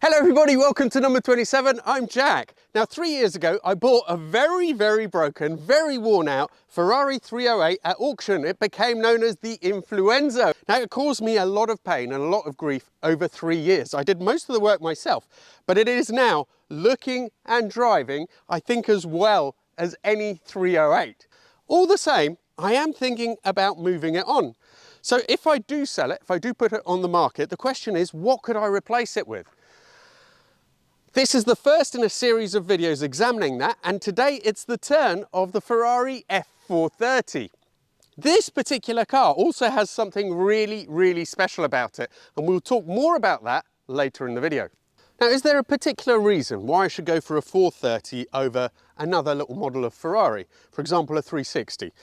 Hello everybody, welcome to number 27. I'm Jack. Now 3 years ago I bought a very broken, very worn out Ferrari 308 at auction. It became known as the Influenza. Now it caused me a lot of pain and a lot of grief over 3 years. I did most of the work myself, but it is now looking and driving, I think, as well as any 308. All the same, I am thinking about moving it on. So if I do sell it, if I do put it on the market, the question is, what could I replace it with? This is the first in a series of videos examining that, and today it's the turn of the Ferrari F430. This particular car also has something really special about it, and we'll talk more about that later in the video. Now, is there a particular reason why I should go for a 430 over another little model of Ferrari, for example a 360?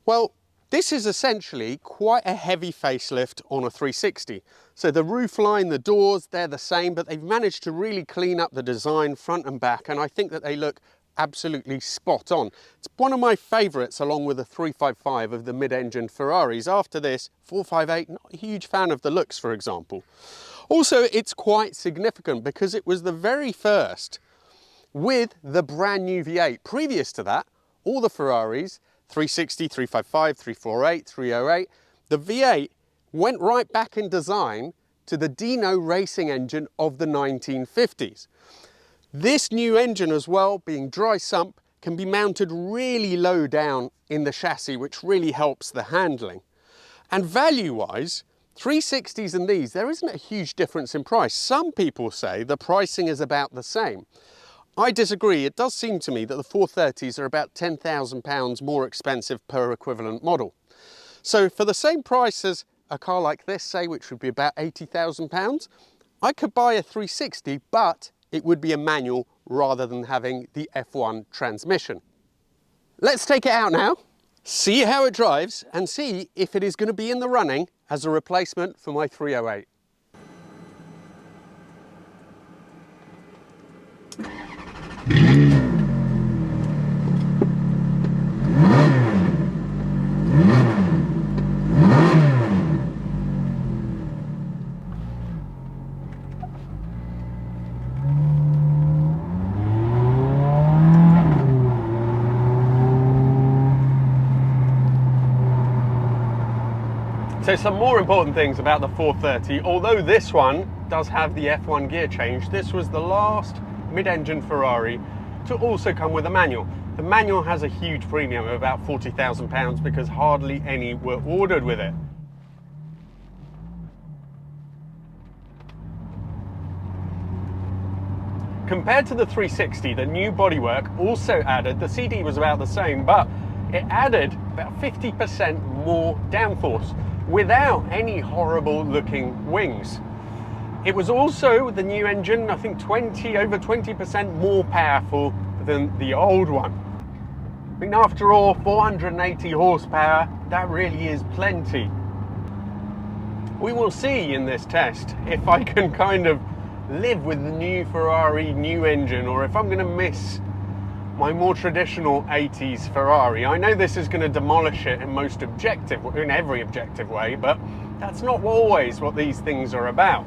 Well, this is essentially quite a heavy facelift on a 360. So the roofline, the doors, they're the same, but they've managed to really clean up the design front and back, and I think that they look absolutely spot on. It's one of my favourites, along with the 355 of the mid-engine Ferraris. After this, 458, not a huge fan of the looks, for example. Also, it's quite significant because it was the very first with the brand new V8. Previous to that, all the Ferraris, 360, 355, 348, 308, the V8 went right back in design to the Dino racing engine of the 1950s. This new engine as well, being dry sump, can be mounted really low down in the chassis, which really helps the handling. And value-wise, 360s and these, there isn't a huge difference in price. Some people say the pricing is about the same. I disagree. It does seem to me that the 430s are about £10,000 more expensive per equivalent model. So for the same price as a car like this, say, which would be about £80,000, I could buy a 360, but it would be a manual rather than having the F1 transmission. Let's take it out now, see how it drives, and see if it is going to be in the running as a replacement for my 308. So some more important things about the 430, although this one does have the F1 gear change, this was the last mid-engine Ferrari to also come with a manual. The manual has a huge premium of about £40,000 because hardly any were ordered with it. Compared to the 360, the new bodywork also added, the CD was about the same, but it added about 50% more downforce without any horrible looking wings. It was also, the new engine, I think over 20% more powerful than the old one. I mean, after all, 480 horsepower, that really is plenty. We will see in this test if I can kind of live with the new Ferrari new engine, or if I'm going to miss my more traditional 80s Ferrari. I know this is going to demolish it in every objective way, but that's not always what these things are about.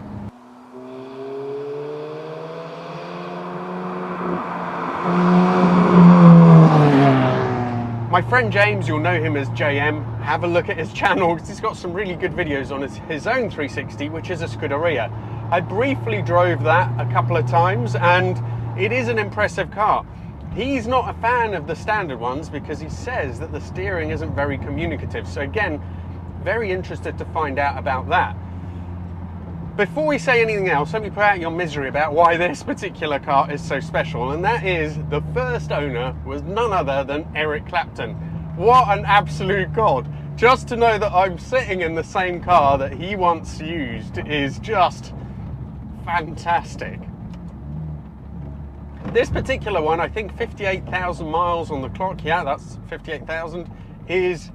My friend James, you'll know him as JM, have a look at his channel because he's got some really good videos on his own 360, which is a Scuderia. I briefly drove that a couple of times and it is an impressive car. He's not a fan of the standard ones because he says that the steering isn't very communicative. So again, very interested to find out about that. Before we say anything else, let me put out your misery about why this particular car is so special, and that is the first owner was none other than Eric Clapton. What an absolute god. Just to know that I'm sitting in the same car that he once used is just fantastic. This particular one, I think 58,000 miles on the clock, yeah, that's 58,000, is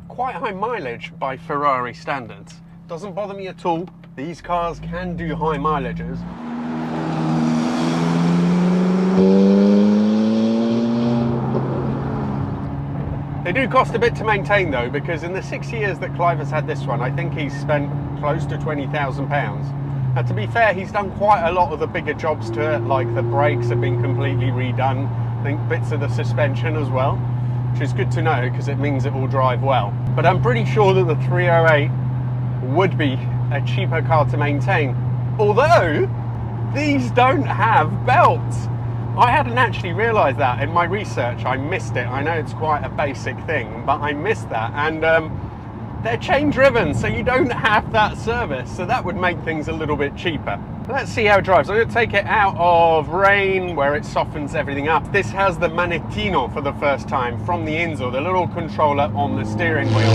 quite high mileage by Ferrari standards. Doesn't bother me at all. These cars can do high mileages. They do cost a bit to maintain though, because in the 6 years that Clive has had this one, I think he's spent close to £20,000. Now, to be fair, he's done quite a lot of the bigger jobs to it, like the brakes have been completely redone, I think bits of the suspension as well, which is good to know because it means it will drive well. But I'm pretty sure that the 308 would be a cheaper car to maintain, although these don't have belts. I hadn't actually realised that in my research. I missed it. I know it's quite a basic thing, but I missed that. And they're chain driven, so you don't have that service, so that would make things a little bit cheaper. Let's see how it drives. I'm going to take it out of rain where it softens everything up. This has the manettino for the first time from the Inzo, the little controller on the steering wheel.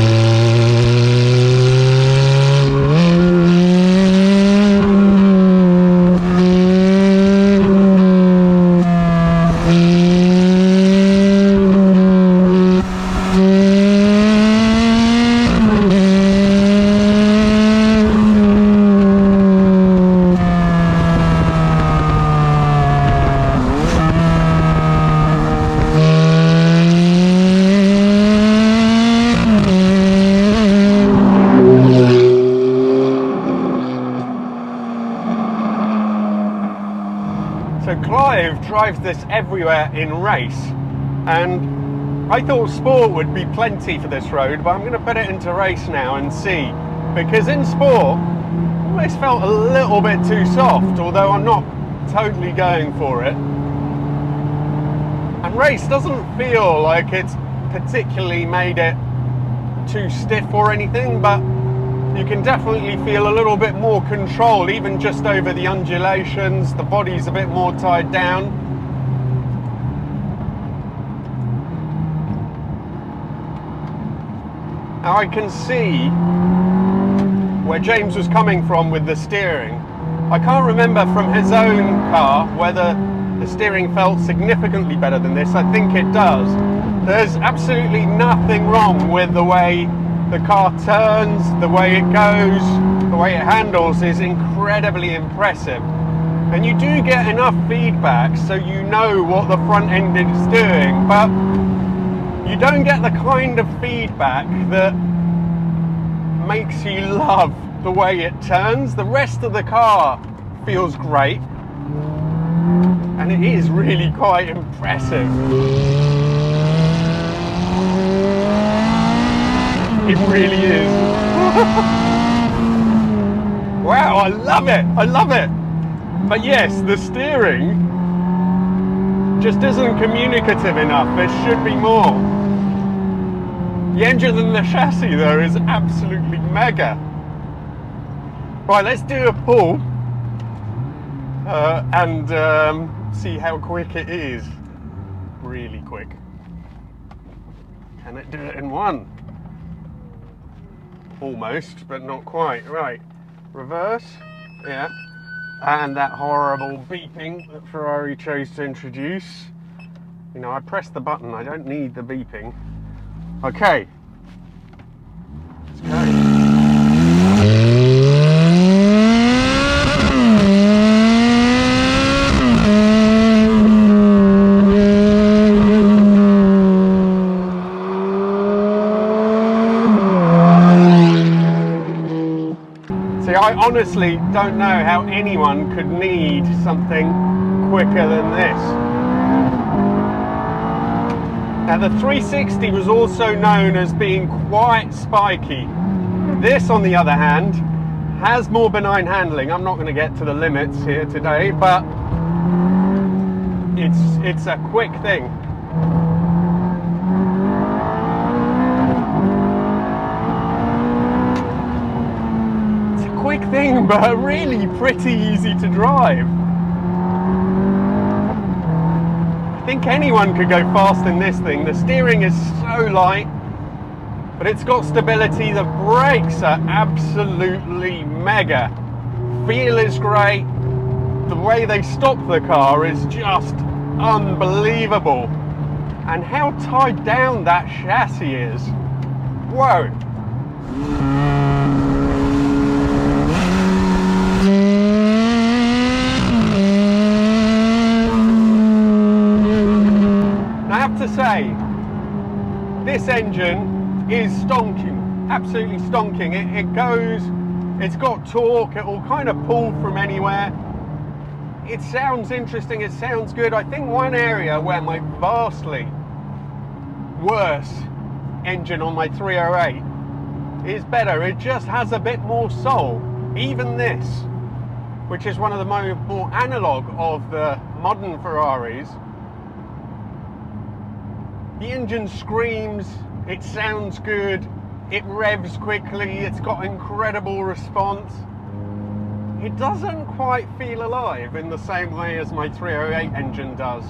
Drives this everywhere in race, and I thought sport would be plenty for this road, but I'm going to put it into race now and see, because in sport this felt a little bit too soft, although I'm not totally going for it, and race doesn't feel like it's particularly made it too stiff or anything, but you can definitely feel a little bit more control, even just over the undulations. The body's a bit more tied down. Now I can see where James was coming from with the steering. I can't remember from his own car whether the steering felt significantly better than this. I think it does. There's absolutely nothing wrong with the way the car turns, the way it goes, the way it handles is incredibly impressive. And you do get enough feedback so you know what the front end is doing, but you don't get the kind of feedback that makes you love the way it turns. The rest of the car feels great, and it is really quite impressive. It really is. Wow, I love it. I love it. But yes, the steering just isn't communicative enough. There should be more. The engine and the chassis though is absolutely mega. Right, let's do a pull and see how quick it is. Really quick. Can it do it in one? Almost, but not quite. Right, reverse, yeah. And that horrible beeping that Ferrari chose to introduce. You know, I pressed the button, I don't need the beeping. Okay, let's go. I honestly don't know how anyone could need something quicker than this. Now the 360 was also known as being quite spiky. This, on the other hand, has more benign handling. I'm not going to get to the limits here today, but it's a quick thing. Quick thing, but really pretty easy to drive. I think anyone could go fast in this thing. The steering is so light, but it's got stability. The brakes are absolutely mega. Feel is great. The way they stop the car is just unbelievable. And how tied down that chassis is. Whoa. To say, this engine is stonking, absolutely stonking. It goes It's got torque, it will kind of pull from anywhere. It sounds interesting, it sounds good. I think one area where my vastly worse engine on my 308 is better, it just has a bit more soul. Even this, which is one of the more analog of the modern Ferraris, the engine screams, it sounds good, it revs quickly, it's got incredible response. It doesn't quite feel alive in the same way as my 308 engine does.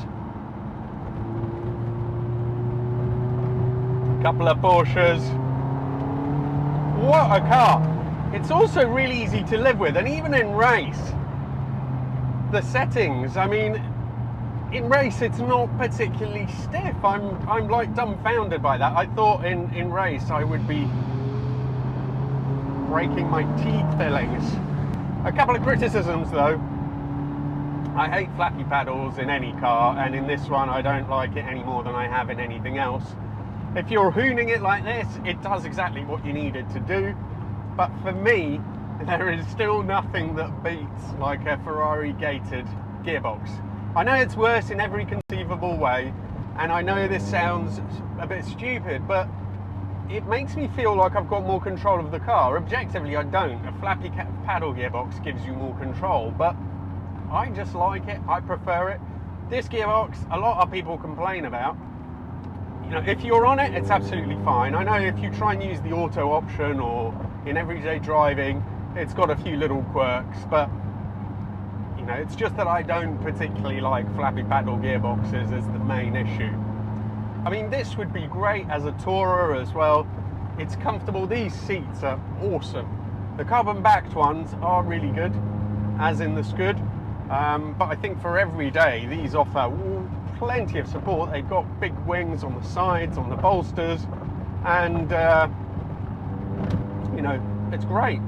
Couple of Porsches. What a car! It's also really easy to live with, and even in race, the settings, I mean, in race it's not particularly stiff. I'm like dumbfounded by that. I thought in race I would be breaking my teeth fillings. A couple of criticisms though. I hate flappy paddles in any car, and in this one I don't like it any more than I have in anything else. If you're hooning it like this, it does exactly what you need it to do. But for me, there is still nothing that beats like a Ferrari gated gearbox. I know it's worse in every conceivable way, and I know this sounds a bit stupid, but it makes me feel like I've got more control of the car. Objectively, I don't. A flappy paddle gearbox gives you more control, but I just like it. I prefer it. This gearbox, a lot of people complain about. You know, if you're on it, it's absolutely fine. I know if you try and use the auto option or in everyday driving, it's got a few little quirks, but you know, it's just that I don't particularly like flappy paddle gearboxes as the main issue. I mean, this would be great as a tourer as well. It's comfortable. These seats are awesome. The carbon backed ones are really good, as in the Scud, but I think for every day these offer plenty of support. They've got big wings on the sides, on the bolsters, and you know, it's great.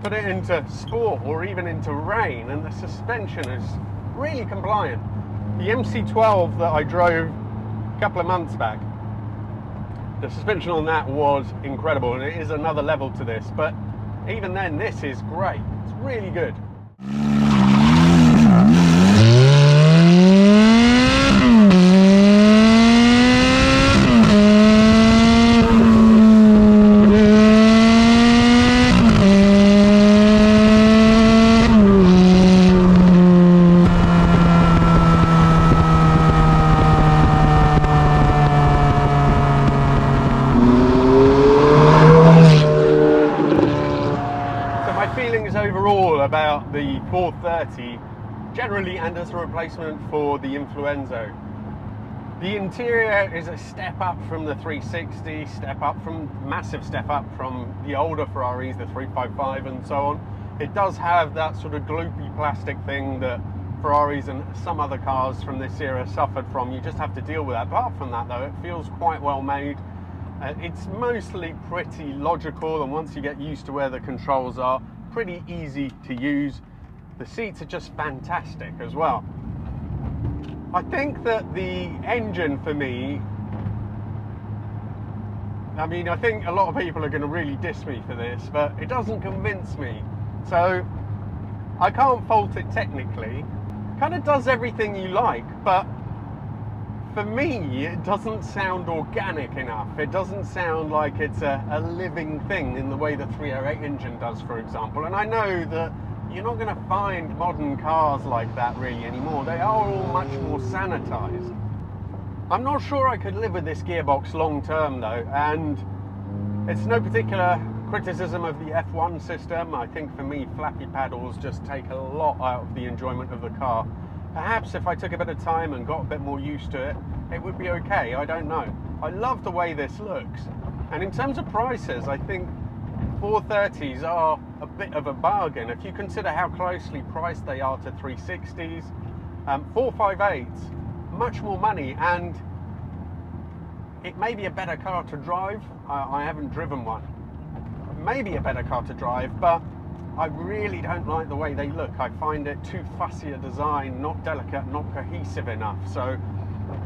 Put it into sport or even into rain and the suspension is really compliant. The MC12 that I drove a couple of months back, the suspension on that was incredible, and it is another level to this, but even then this is great. It's really good. Overall about the 430 generally, and as a replacement for the Influenzo. The interior is a step up from the 360, massive step up from the older Ferraris, the 355 and so on. It does have that sort of gloopy plastic thing that Ferraris and some other cars from this era suffered from. You just have to deal with that. Apart from that though, it feels quite well made. It's mostly pretty logical, and once you get used to where the controls are, pretty easy to use. The seats are just fantastic as well. I think that the engine for me, I mean, I think a lot of people are going to really diss me for this, but it doesn't convince me. So I can't fault it technically. Kind of does everything you like, but for me, it doesn't sound organic enough. It doesn't sound like it's a living thing in the way the 308 engine does, for example. And I know that you're not going to find modern cars like that really anymore. They are all much more sanitized. I'm not sure I could live with this gearbox long term though, and it's no particular criticism of the F1 system. I think for me, flappy paddles just take a lot out of the enjoyment of the car. Perhaps if I took a bit of time and got a bit more used to it, it would be okay, I don't know. I love the way this looks. And in terms of prices, I think 430s are a bit of a bargain. If you consider how closely priced they are to 360s, 458s, much more money, and it may be a better car to drive. I haven't driven one. Maybe a better car to drive, but I really don't like the way they look. I find it too fussy a design, not delicate, not cohesive enough. So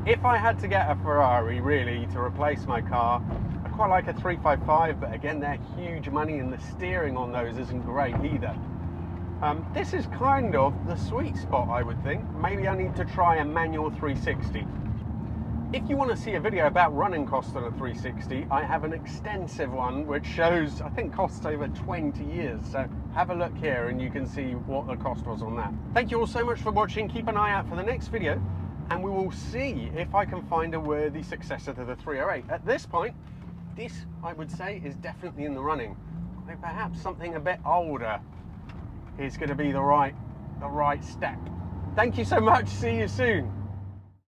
if I had to get a Ferrari really to replace my car, a quite like a 355, but again, they're huge money and the steering on those isn't great either. This is kind of the sweet spot, I would think. Maybe I need to try a manual 360. If you want to see a video about running costs on a 360, I have an extensive one which shows, I think, costs over 20 years. So have a look here and you can see what the cost was on that. Thank you all so much for watching. Keep an eye out for the next video and we will see if I can find a worthy successor to the 308. At this point, this, I would say, is definitely in the running. Perhaps something a bit older is going to be the right step. Thank you so much. See you soon.